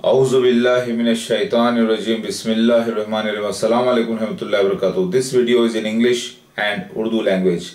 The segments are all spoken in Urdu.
Auzubillahiminashaitanirrajim. Bismillahirrahmanirrahim. Assalamu alaikum warahmatullahi wabarakatuh. This video is in English and Urdu language.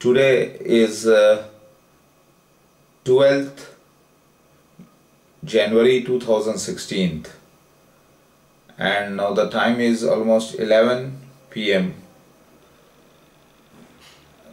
Today is 12th January 2016 and now the time is almost 11 PM.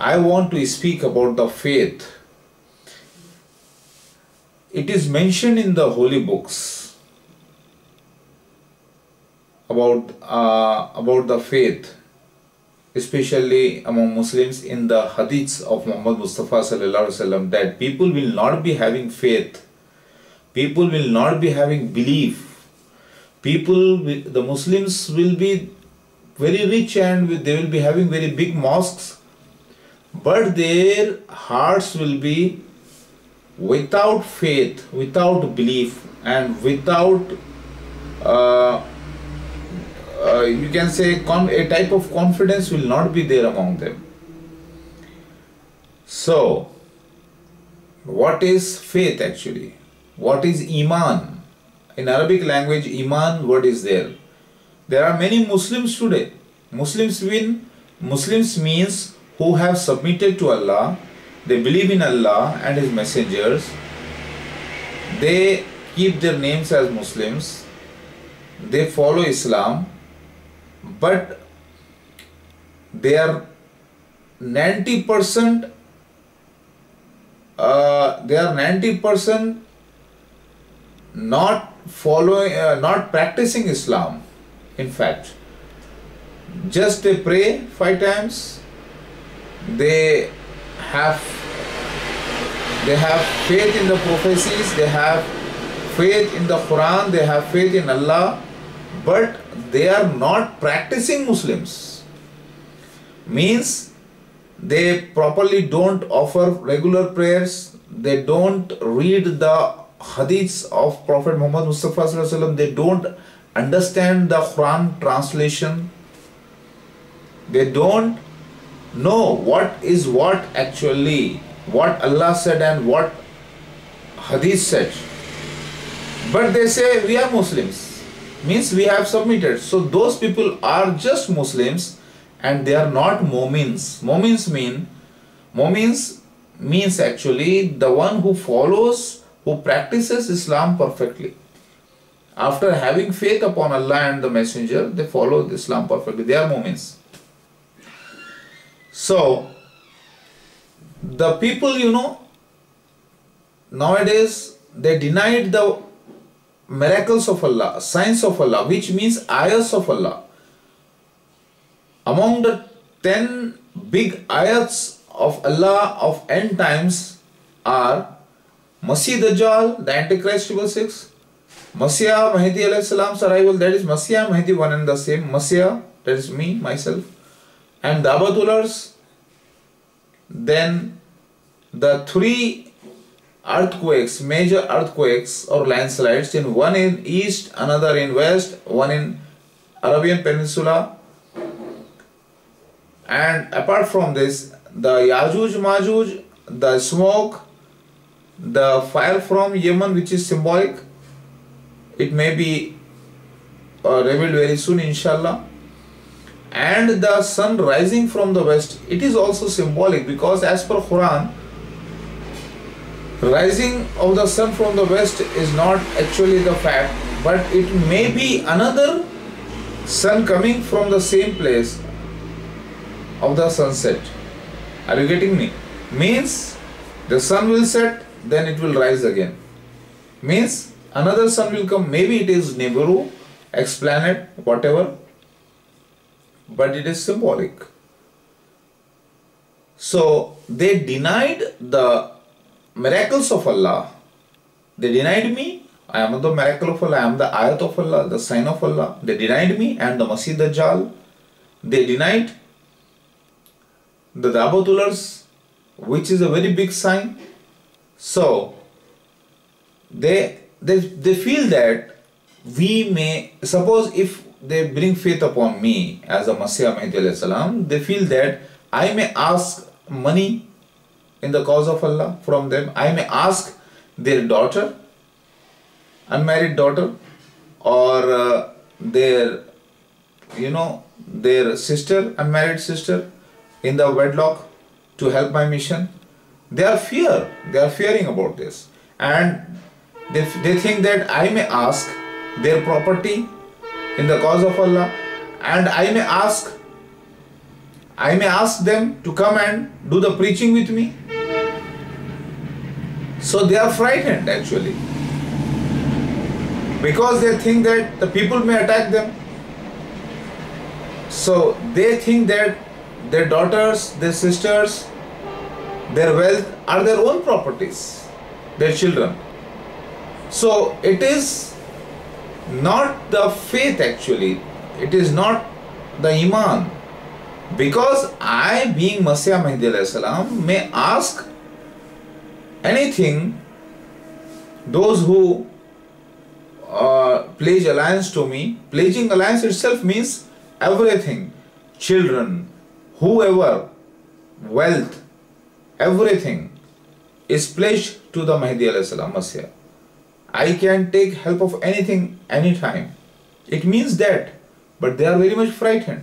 I want to speak about the faith. It is mentioned in the holy books about the faith, especially among Muslims in the hadiths of Muhammad Mustafa sallallahu alaihi wasallam, that people will not be having faith, people will not be having belief, the Muslims will be very rich and they will be having very big mosques, but their hearts will be without faith, without belief, and without you can say a type of confidence will not be there among them. So what is faith actually? What is iman? In Arabic language, iman word is there. There are many Muslims today. Muslims means who have submitted to Allah. They believe in Allah and His messengers. They keep their names as Muslims. They follow Islam. But they are 90% not following, not practicing Islam. In fact, just they pray 5 times. They have faith in the prophecies. They have faith in the Quran. They have faith in Allah. But they are not practicing Muslims. Means they properly don't offer regular prayers. They don't read the hadiths of Prophet Muhammad Mustafa sallallahu alaihi wasallam. They don't understand the Quran translation. They don't know what is what actually, what Allah said and what hadith said. But they say we are Muslims. Means we have submitted. So those people are just Muslims and they are not Mu'mins. Mu'mins means actually the one who follows, who practices Islam perfectly. After having faith upon Allah and the Messenger, they follow Islam perfectly. They are Mu'mins. So the people, nowadays they denied the miracles of Allah, signs of Allah, which means ayahs of Allah. Among the 10 big ayats of Allah of end times are Masih Dajjal, the Antichrist 666, Masih Mahdi alayhi salam's arrival, that is Masih Mahdi, one and the same, Masih, that is me, myself, and the Abatulars. Then the 3 earthquakes, major earthquakes or landslides, in one in east, another in west, one in Arabian Peninsula. And apart from this, the Yajuj Majuj, the smoke, the fire from Yemen, which is symbolic. It may be revealed very soon, inshallah. And the sun rising from the west, it is also symbolic, because as per Quran, rising of the sun from the west is not actually the fact, but it may be another sun coming from the same place of the sunset. Are you getting me? Means the sun will set, then it will rise again. Means another sun will come. Maybe it is Nibiru, X-planet, whatever, but it is symbolic. So they denied the miracles of Allah. They denied me. I am the miracle of Allah. I am the ayat of Allah, the sign of Allah. They denied me and the Masih Dajjal. They denied the Dabatulars, which is a very big sign. So they feel that we may, suppose if they bring faith upon me as a Masiah Mahdi alayhi salam, they feel that I may ask money in the cause of Allah from them. I may ask their daughter, unmarried daughter, or their sister, unmarried sister in the wedlock to help my mission. They are fearing about this, and they think that I may ask their property in the cause of Allah, and I may ask them to come and do the preaching with me. So they are frightened actually, because they think that the people may attack them. So they think that their daughters, their sisters, their wealth are their own properties, their children. So it is not the faith actually, it is not the Iman, because I, being Masiah Mahdi alayhi salam, may ask anything. Those who pledge alliance to me, pledging alliance itself means everything, children, whoever, wealth, everything is pledged to the Mahdi alayhi salam, Masiah. I can take help of anything, anytime. It means that, but they are very much frightened.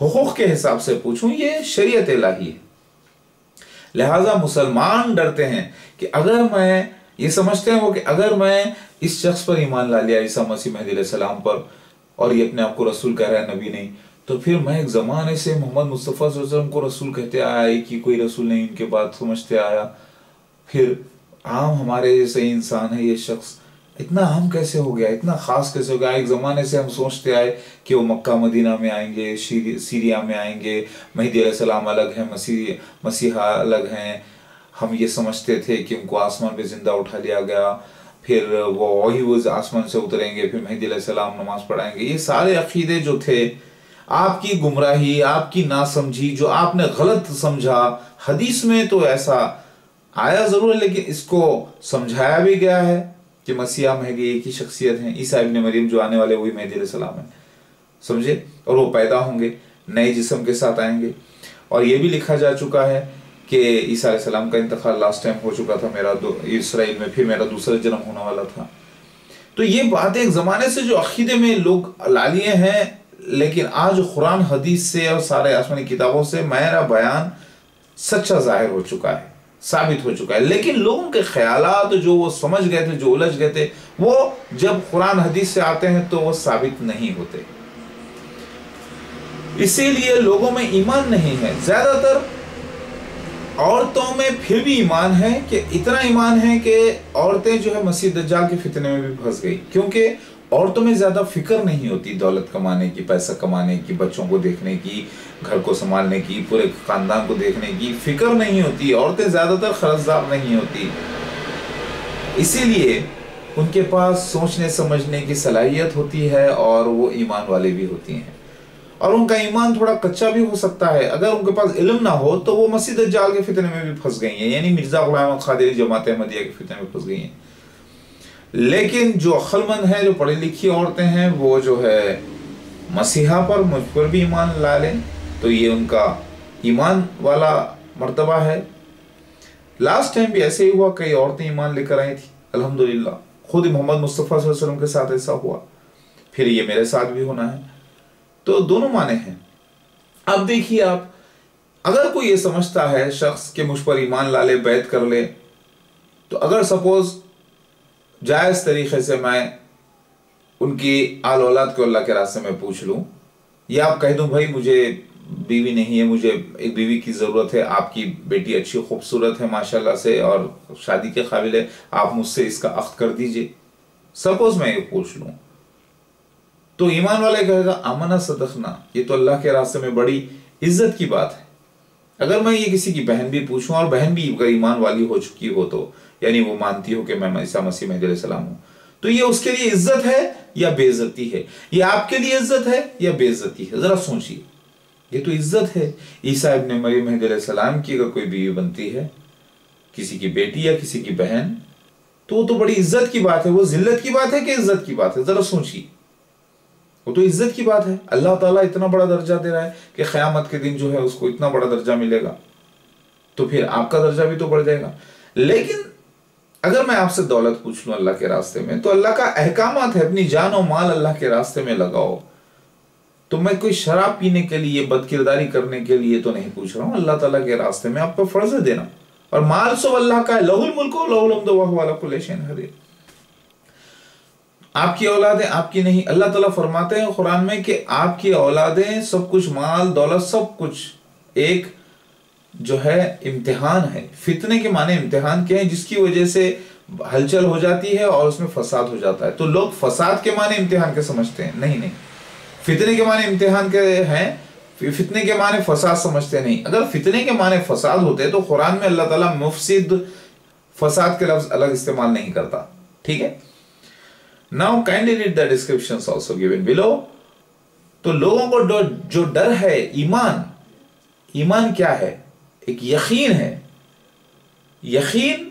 حقوق کے حساب سے پوچھوں، یہ شریعت الہی ہے۔ لہٰذا مسلمان ڈرتے ہیں کہ اگر میں، یہ سمجھتے ہیں وہ کہ اگر میں اس شخص پر ایمان لا لیا، عیسیٰ مسیح مہدی علیہ السلام پر، اور یہ اپنے آپ کو رسول کہہ رہا ہے، نبی نہیں، تو پھر میں ایک زمانے سے محمد مصطفیٰ صلی اللہ علیہ وسلم کو رسول کہتے آیا، ایک ہی کوئی رسول نہیں ان کے بعد سمجھتے آیا، پھر عام ہمارے جیسے انسان ہے یہ شخص اتنا عام کیسے ہو گیا، اتنا خاص کیسے ہو گیا؟ ایک زمانے سے ہم سوچتے آئے کہ وہ مکہ مدینہ میں آئیں گے، سیریا میں آئیں گے، مہدی علیہ السلام الگ ہیں، مسیحا الگ ہیں، ہم یہ سمجھتے تھے کہ ان کو آسمان پہ زندہ اٹھا لیا گیا، پھر وہ آسمان سے اتریں گے، پھر مہدی علیہ السلام نماز پڑھائیں گے۔ یہ سارے عقیدے جو تھے، آپ کی گمراہی، آپ کی ناسمجھی، جو آپ نے غلط سمجھا، حدیث میں تو ایسا آیا ضرور ہے لیکن اس کو سمجھایا بھی گیا ہے کہ مسیح مہدی ایک ہی شخصیت ہیں، عیسیٰ ابن مریم جو آنے والے وہی مہدی علیہ السلام ہیں، سمجھے؟ اور وہ پیدا ہوں گے، نئے جسم کے ساتھ آئیں گے، اور یہ بھی لکھا جا چکا ہے کہ عیسیٰ علیہ السلام کا انتقال لاسٹ ٹائم ہو چکا تھا، میرا اسرائیل میں پھر میرا دوسرا جنم ہونے والا تھا۔ تو یہ باتیں ایک زمانے سے جو عقیدے میں لوگ لا لیے ہیں، لیکن آج قرآن حدیث سے اور سارے آسمانی کتابوں سے میرا بیان سچا ظاہر ہو چکا ہے، ثابت ہو چکا ہے، لیکن لوگوں کے خیالات جو وہ سمجھ گئے تھے، جو الجھ گئے تھے، وہ جب قرآن حدیث سے آتے ہیں تو وہ ثابت نہیں ہوتے، اسی لیے لوگوں میں ایمان نہیں ہے۔ زیادہ تر عورتوں میں پھر بھی ایمان ہے، کہ اتنا ایمان ہے کہ عورتیں جو ہے مسیح دجال کے فتنے میں بھی پھنس گئی، کیونکہ عورتوں میں زیادہ فکر نہیں ہوتی دولت کمانے کی، پیسہ کمانے کی، بچوں کو دیکھنے کی، گھر کو سنبھالنے کی، پورے خاندان کو دیکھنے کی فکر نہیں ہوتی، عورتیں زیادہ تر خرچدار نہیں ہوتی، اسی لیے ان کے پاس سوچنے سمجھنے کی صلاحیت ہوتی ہے، اور وہ ایمان والے بھی ہوتی ہیں، اور ان کا ایمان تھوڑا کچا بھی ہو سکتا ہے۔ اگر ان کے پاس علم نہ ہو تو وہ مسیح دجال کے فتنے میں بھی پھنس گئی ہیں، یعنی مرزا غلام احمد قادری جماعت احمدیہ کے فتنے میں پھنس گئی ہیں۔ لیکن جو عقل مند ہیں، جو پڑھی لکھی عورتیں ہیں، وہ جو ہے مسیحا پر، مجھ پر بھی ایمان لا لیں، تو یہ ان کا ایمان والا مرتبہ ہے۔ لاسٹ ٹائم بھی ایسے ہی ہوا، کئی عورتیں ایمان لے کر آئی تھی، الحمدللہ، خود محمد مصطفیٰ صلی اللہ علیہ وسلم کے ساتھ ایسا ہوا، پھر یہ میرے ساتھ بھی ہونا ہے، تو دونوں معنی ہیں۔ اب دیکھیے آپ، اگر کوئی یہ سمجھتا ہے شخص کہ مجھ پر ایمان لا لے، بیعت کر لے، تو اگر سپوز جائز طریقے سے میں ان کی آل اولاد کو اللہ کے راستے میں پوچھ لوں، یا آپ کہہ دوں بھائی مجھے بیوی نہیں ہے، مجھے ایک بیوی کی ضرورت ہے، آپ کی بیٹی اچھی خوبصورت ہے ماشاءاللہ سے اور شادی کے قابل ہے، آپ مجھ سے اس کا عقد کر دیجئے، سپوز میں یہ پوچھ لوں، تو ایمان والے کہے گا آمنا صدقنا، یہ تو اللہ کے راستے میں بڑی عزت کی بات ہے۔ اگر میں یہ کسی کی بہن بھی پوچھوں، اور بہن بھی اگر ایمان والی ہو چکی ہو تو، یعنی وہ مانتی ہو کہ میں عیسیٰ مسیح مہدی علیہ السلام ہوں، تو یہ اس کے لیے عزت ہے یا بے عزتی ہے؟ یہ آپ کے لیے عزت ہے یا بے عزتی ہے؟ ذرا سوچیے، یہ تو عزت ہے۔ عیسیٰ ابن مریم مہدی علیہ السلام کی اگر کوئی بیوی بنتی ہے، کسی کی بیٹی یا کسی کی بہن، تو وہ تو بڑی عزت کی بات ہے۔ وہ ذلت کی بات ہے کہ عزت کی بات ہے؟ ذرا سوچیے، وہ تو عزت کی بات ہے۔ اللہ تعالیٰ اتنا بڑا درجہ دے رہا ہے کہ قیامت کے دن جو ہے اس کو اتنا بڑا درجہ ملے گا، تو پھر آپ کا درجہ بھی تو بڑھ جائے گا۔ لیکن اگر میں آپ سے دولت پوچھ لوں اللہ کے راستے میں، تو اللہ کا احکامات ہے اپنی جان و مال اللہ کے راستے میں لگاؤ، تو میں کوئی شراب پینے کے لیے، بد کرداری کرنے کے لیے تو نہیں پوچھ رہا ہوں، اللہ تعالیٰ کے راستے میں آپ پر فرض ہے دینا، اور مال سب اللہ کا ہے، لہ الملک و لہ الحمد وہو علی کل شیء قدیر۔ آپ کی اولادیں آپ کی نہیں، اللہ تعالیٰ فرماتے ہیں قرآن میں کہ آپ کی اولادیں، سب کچھ، مال دولت سب کچھ ایک جو ہے امتحان ہے۔ فتنے کے معنی امتحان کے ہیں، جس کی وجہ سے ہلچل ہو جاتی ہے اور اس میں فساد ہو جاتا ہے۔ تو لوگ فساد کے معنی امتحان کے سمجھتے ہیں، نہیں، فتنے کے معنی امتحان کے ہیں، فتنے کے معنی فساد سمجھتے نہیں۔ اگر فتنے کے معنی فساد ہوتے تو قرآن میں اللہ تعالیٰ مفسد، فساد کے لفظ الگ استعمال نہیں کرتا، ٹھیک ہے۔ Now kindly read the descriptions also given below۔ تو لوگوں کو جو ڈر ہے، ایمان کیا ہے؟ ایک یقین ہے۔ یقین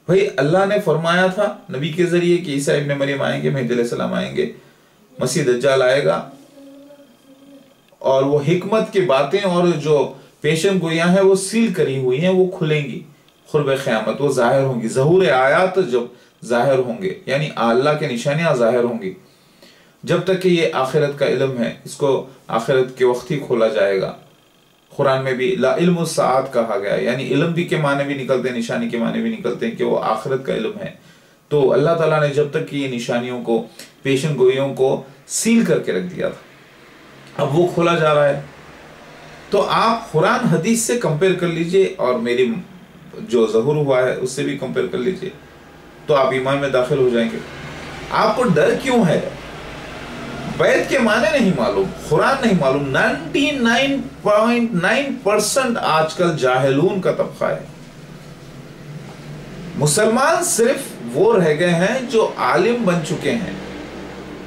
بھئی اللہ نے فرمایا تھا نبی کے ذریعے کہ عیسیٰ ابن مریم آئیں گے، مہدی علیہ السلام آئیں گے، مسیح دجال آئے گا، اور وہ حکمت کی باتیں اور جو پیشن گوئیاں ہیں وہ سیل کری ہوئی ہیں، وہ کھلیں گی قرب قیامت، وہ ظاہر ہوں گی، ظہور آیات جب ظاہر ہوں گے، یعنی اللہ کے نشانیاں ظاہر ہوں گی۔ جب تک کہ یہ آخرت کا علم ہے، اس کو آخرت کے وقت ہی کھولا جائے گا۔ قرآن میں بھی لا علم الساعات کہا گیا، یعنی علم بھی کے معنی بھی نکلتے ہیں، نشانی کے معنی بھی نکلتے ہیں کہ وہ آخرت کا علم ہے۔ تو اللہ تعالیٰ نے جب تک کہ یہ نشانیوں کو، پیشن گوئیوں کو سیل کر کے رکھ دیا تھا، اب وہ کھولا جا رہا ہے۔ تو آپ قرآن حدیث سے کمپیئر کر لیجئے اور میری جو ظہور ہوا ہے اس سے بھی کمپیئر کر لیجئے، تو آپ ایمان میں داخل ہو جائیں گے۔ آپ کو ڈر کیوں ہے؟ بیت کے معنی نہیں معلوم، قرآن نہیں معلوم۔ 99.9% آج کل جاہلون کا طبقہ ہے۔ مسلمان صرف وہ رہ گئے ہیں جو عالم بن چکے ہیں،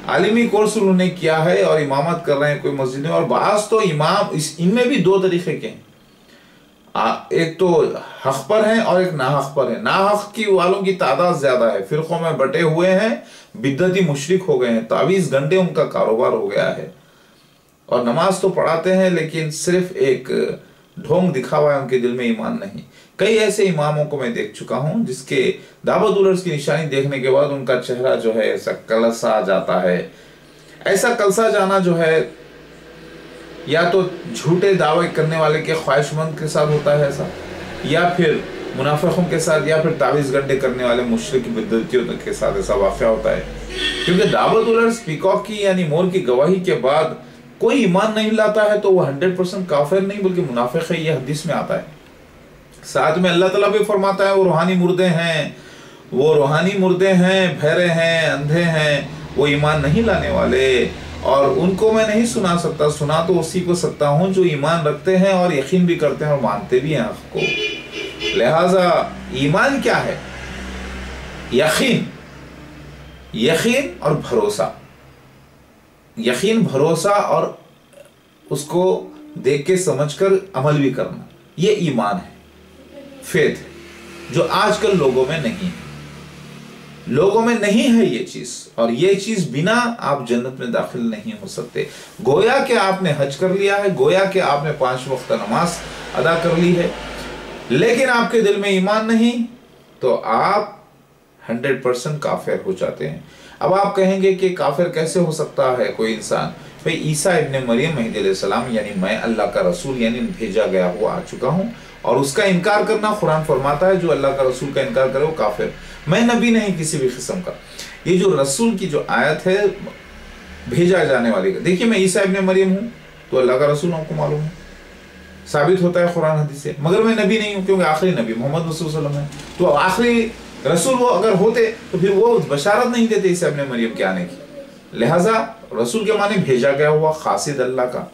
عالمی کورس انہوں نے کیا ہے اور امامت کر رہے ہیں کوئی مسجد میں، اور بعض تو امام ان میں بھی دو طریقے کے ہیں، ایک تو حق پر ہیں اور ایک ناحق پر ہیں۔ ناحق کی والوں کی تعداد زیادہ ہے، فرقوں میں بٹے ہوئے ہیں، بدعتی مشرک ہو گئے ہیں، تعویذ گھنٹے ان کا کاروبار ہو گیا ہے، اور نماز تو پڑھاتے ہیں لیکن صرف ایک ڈھونگ دکھا ہوا ہے، ان کے دل میں ایمان نہیں۔ کئی ایسے اماموں کو میں دیکھ چکا ہوں جس کے دعوت العرض کی نشانی دیکھنے کے بعد ان کا چہرہ جو ہے ایسا کلسا جاتا ہے۔ ایسا کلسا جانا جو ہے یا تو جھوٹے دعوے کرنے والے کے خواہش مند کے ساتھ ہوتا ہے ایسا، یا پھر منافقوں کے ساتھ، یا پھر تعویذ گھنٹے کرنے والے مشرک بدعتیوں کے ساتھ ایسا واقعہ ہوتا ہے۔ کیونکہ دعوت العرض پیکاک کی یعنی مور کی گواہی کے بعد کوئی ایمان نہیں لاتا ہے تو وہ 100% کافر نہیں بلکہ منافق ہے، یہ حدیث میں آتا ہے۔ ساتھ میں اللہ تعالیٰ بھی فرماتا ہے وہ روحانی مردے ہیں، وہ روحانی مردے ہیں، بہرے ہیں، اندھے ہیں، وہ ایمان نہیں لانے والے، اور ان کو میں نہیں سنا سکتا، سنا تو اسی کو سکتا ہوں جو ایمان رکھتے ہیں اور یقین بھی کرتے ہیں اور مانتے بھی ہیں حق کو۔ لہٰذا ایمان کیا ہے؟ یقین، یقین اور بھروسہ، یقین، بھروسہ اور اس کو دیکھ کے سمجھ کر عمل بھی کرنا، یہ ایمان ہے، فیتھ ہے، جو آج کل لوگوں میں نہیں ہے۔ لوگوں میں نہیں ہے یہ چیز، اور یہ چیز بنا آپ جنت میں داخل نہیں ہو سکتے۔ گویا کہ آپ نے حج کر لیا ہے، گویا کہ آپ نے 5 وقت نماز ادا کر لی ہے، لیکن آپ کے دل میں ایمان نہیں تو آپ 100% کافر ہو جاتے ہیں۔ اب آپ کہیں گے کہ کافر کیسے ہو سکتا ہے کوئی انسان؟ بھئی عیسیٰ ابن مریم مہدی علیہ السلام یعنی میں اللہ کا رسول یعنی بھیجا گیا ہوا آ چکا ہوں، اور اس کا انکار کرنا، قرآن فرماتا ہے جو اللہ کا رسول کا انکار کرے وہ کافر۔ میں نبی نہیں کسی بھی قسم کا۔ یہ جو رسول کی جو آیت ہے بھیجا جانے والی کا، دیکھیے میں عیسیٰ ابن مریم ہوں تو اللہ کا رسول ہوں، آپ کو معلوم ہے، ثابت ہوتا ہے قرآن حدیث سے، مگر میں نبی نہیں ہوں کیونکہ آخری نبی محمد رسول صلی اللہ علیہ وسلم ہے۔ تو آخری رسول وہ اگر ہوتے تو پھر وہ بشارت نہیں دیتے عیسیٰ ابن مریم کے آنے کی۔ لہٰذا رسول کے معنی بھیجا گیا ہوا، قاصد اللہ کا،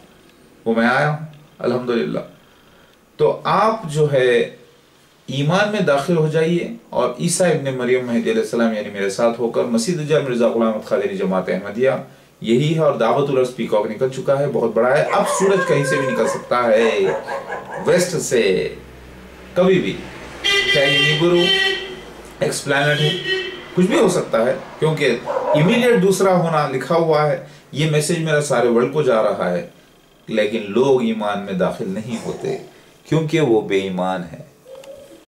وہ میں آیا ہوں الحمدللہ۔ تو آپ جو ہے ایمان میں داخل ہو جائیے اور عیسیٰ ابن مریم مہدی علیہ السلام یعنی میرے ساتھ ہو کر مسیح دجال مرزا غلام احمد قادری جماعت احمدیہ یہی ہے، اور دعوت العرض پیکاک نکل چکا ہے، بہت بڑا ہے۔ اب سورج کہیں سے بھی نکل سکتا ہے، ویسٹ سے، کبھی بھی، چاہے یہ نیبرو ایکس پلانٹ ہے، کچھ بھی ہو سکتا ہے، کیونکہ امیڈیٹ دوسرا ہونا لکھا ہوا ہے۔ یہ میسج میرا سارے ورلڈ کو جا رہا ہے، لیکن لوگ ایمان میں داخل نہیں ہوتے کیونکہ وہ بے ایمان ہے۔